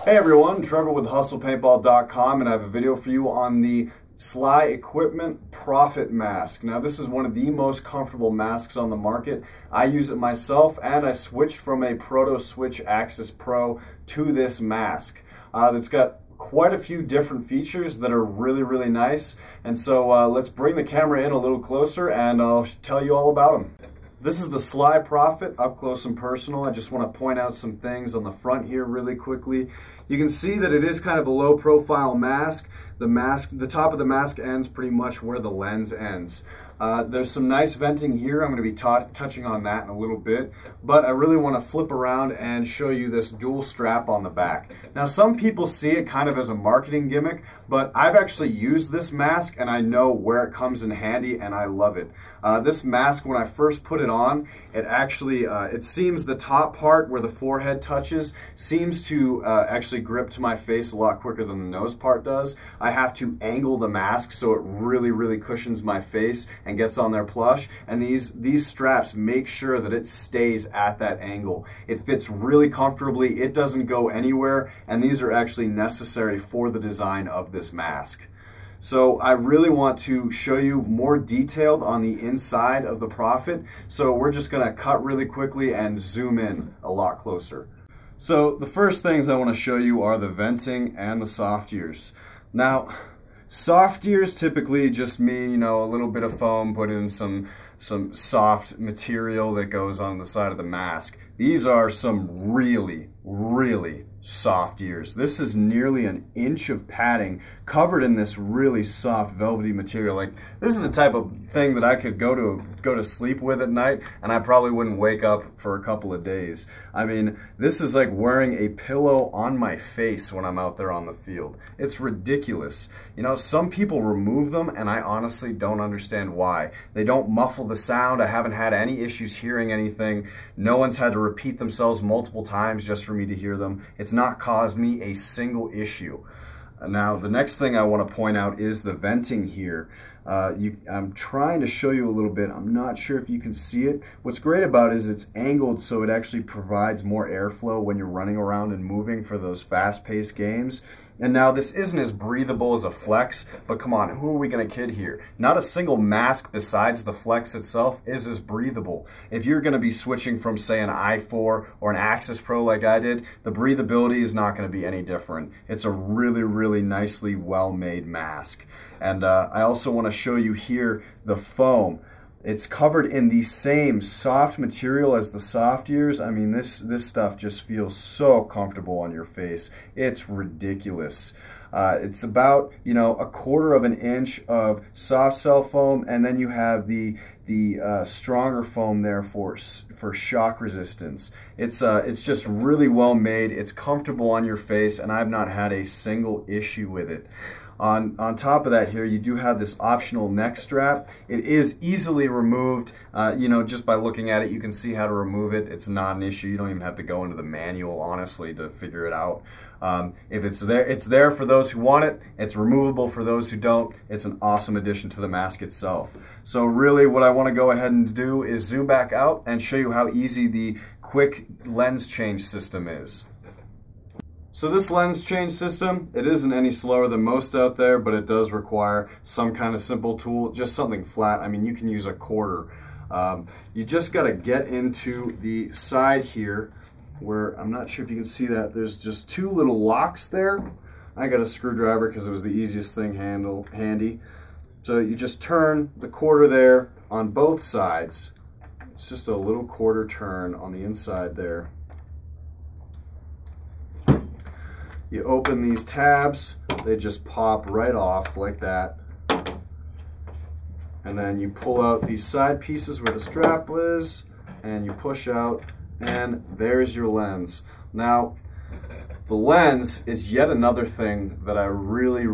Hey everyone, Trevor with HustlePaintball.com, and I have a video for you on the Sly Equipment Profit mask. Now this is one of the most comfortable masks on the market. I use it myself, and I switched from a Proto Switch Axis Pro to this mask. It's got quite a few different features that are really nice, and so let's bring the camera in a little closer and I'll tell you all about them. This is the Sly Profit, up close and personal. I just want to point out some things on the front here really quickly. You can see that it is kind of a low profile mask. The top of the mask ends pretty much where the lens ends. There's some nice venting here. I'm going to be touching on that in a little bit, but I really want to flip around and show you this dual strap on the back. Now some people see it kind of as a marketing gimmick, but I've actually used this mask and I know where it comes in handy, and I love it. This mask, when I first put it on, it actually, it seems the top part where the forehead touches seems to actually grip to my face a lot quicker than the nose part does. I have to angle the mask so it really cushions my face and gets on there plush, and these straps make sure that it stays at that angle. It fits really comfortably, it doesn't go anywhere, and these are actually necessary for the design of this mask. So I really want to show you more detailed on the inside of the Profit, so we're just going to cut really quickly and zoom in a lot closer. So the first things I want to show you are the venting and the soft ears. Now, soft ears typically just mean, you know, a little bit of foam put in some soft material that goes on the side of the mask. These are some really soft ears. This is nearly an inch of padding covered in this really soft velvety material. Like, this is the type of thing that I could go to sleep with at night and I probably wouldn't wake up for a couple of days. I mean, this is like wearing a pillow on my face when I'm out there on the field. It's ridiculous. You know, some people remove them and I honestly don't understand why. They don't muffle the sound. I haven't had any issues hearing anything. No one's had to repeat themselves multiple times just for me to hear them. It's not caused me a single issue. Now, the next thing I want to point out is the venting here. I'm trying to show you a little bit. I'm not sure if you can see it. What's great about it is it's angled so it actually provides more airflow when you're running around and moving for those fast-paced games. And now this isn't as breathable as a Flex, but come on, who are we going to kid here? Not a single mask besides the Flex itself is as breathable. If you're going to be switching from, say, an i4 or an Axis Pro like I did, the breathability is not going to be any different. It's a really nicely well-made mask. And I also want to show you here the foam. It's covered in the same soft material as the soft ears. I mean, this stuff just feels so comfortable on your face. It's ridiculous. It's about, you know, 1/4 of an inch of soft cell foam, and then you have the stronger foam there for shock resistance. It's just really well made. It's comfortable on your face, and I've not had a single issue with it. On top of that here, you do have this optional neck strap. It is easily removed. You know, just by looking at it, you can see how to remove it. It's not an issue. You don't even have to go into the manual, honestly, to figure it out. If it's there for those who want it. It's removable for those who don't. It's an awesome addition to the mask itself. So really what I want to go ahead and do is zoom back out and show you how easy the quick lens change system is. So this lens change system, it isn't any slower than most out there, but it does require some kind of simple tool, just something flat. I mean, you can use a quarter. You just got to get into the side here where, I'm not sure if you can see that, there's just 2 little locks there. I got a screwdriver because it was the easiest thing handy. So you just turn the quarter there on both sides. It's just a little quarter turn on the inside there. You open these tabs, they just pop right off like that. And then you pull out these side pieces where the strap is, and you push out, and there's your lens. Now, the lens is yet another thing that I really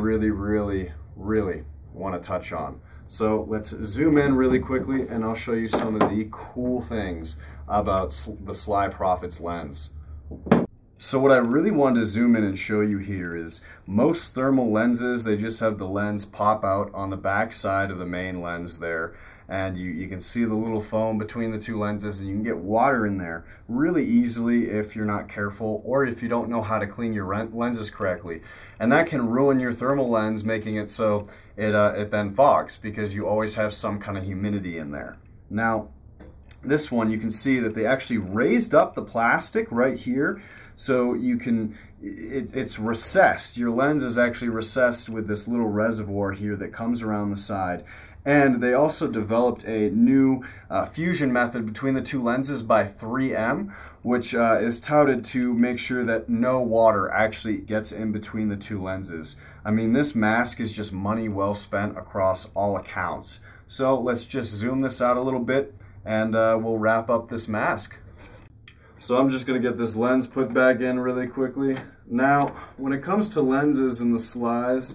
want to touch on. So let's zoom in really quickly, and I'll show you some of the cool things about the Sly Profit's lens. So what I really wanted to zoom in and show you here is most thermal lenses, they just have the lens pop out on the back side of the main lens there, and you can see the little foam between the two lenses, and you can get water in there really easily if you're not careful, or if you don't know how to clean your lenses correctly. And that can ruin your thermal lens, making it so it then fogs, because you always have some kind of humidity in there. Now, this one, you can see that they actually raised up the plastic right here, so you can, it's recessed. Your lens is actually recessed with this little reservoir here that comes around the side. And they also developed a new fusion method between the two lenses by 3M, which is touted to make sure that no water actually gets in between the two lenses. I mean, this mask is just money well spent across all accounts. So let's just zoom this out a little bit, and we'll wrap up this mask. So I'm just going to get this lens put back in really quickly. Now, when it comes to lenses and the Slys,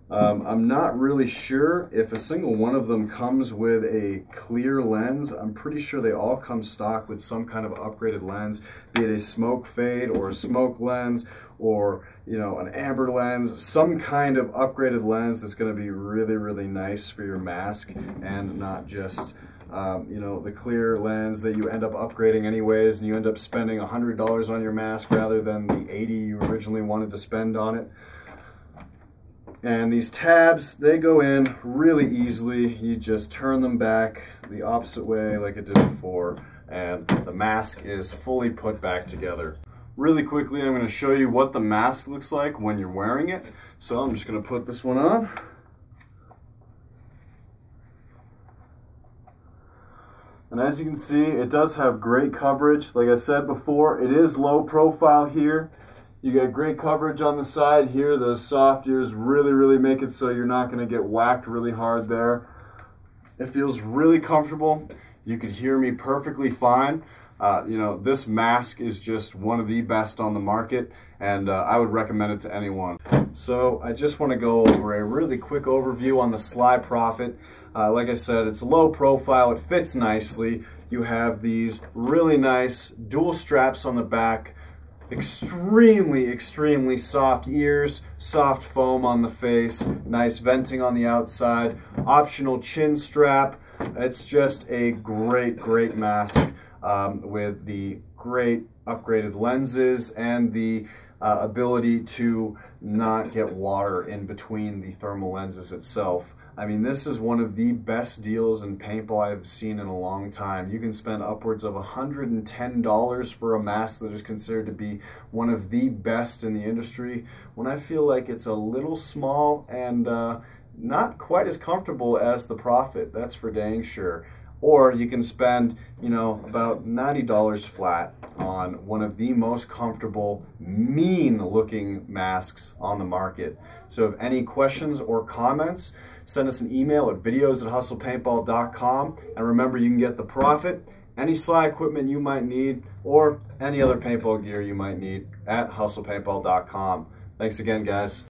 I'm not really sure if a single one of them comes with a clear lens. I'm pretty sure they all come stock with some kind of upgraded lens, be it a smoke fade or a smoke lens, or an amber lens, some kind of upgraded lens that's going to be really, really nice for your mask, and not just the clear lens that you end up upgrading anyways, and you end up spending $100 on your mask rather than the $80 you originally wanted to spend on it. And these tabs, they go in really easily. You just turn them back the opposite way like it did before, and the mask is fully put back together. Really quickly, I'm going to show you what the mask looks like when you're wearing it. So I'm just going to put this one on. And as you can see, it does have great coverage. Like I said before, it is low profile here. You get great coverage on the side here. Those soft ears really, really make it so you're not going to get whacked really hard there. It feels really comfortable. You could hear me perfectly fine. This mask is just one of the best on the market, and I would recommend it to anyone. So I just want to go over a really quick overview on the Sly Profit. Like I said, it's low profile. It fits nicely. You have these really nice dual straps on the back. Extremely soft ears, soft foam on the face, nice venting on the outside, optional chin strap. It's just a great mask with the great upgraded lenses and the ability to not get water in between the thermal lenses itself. I mean, this is one of the best deals in paintball I've seen in a long time. You can spend upwards of $110 for a mask that is considered to be one of the best in the industry, when I feel like it's a little small and not quite as comfortable as the Profit, that's for dang sure. Or you can spend, about $90 flat on one of the most comfortable, mean-looking masks on the market. So if any questions or comments, send us an email at videos@hustlepaintball.com. And remember, you can get the Profit, any Sly equipment you might need, or any other paintball gear you might need at hustlepaintball.com. Thanks again, guys.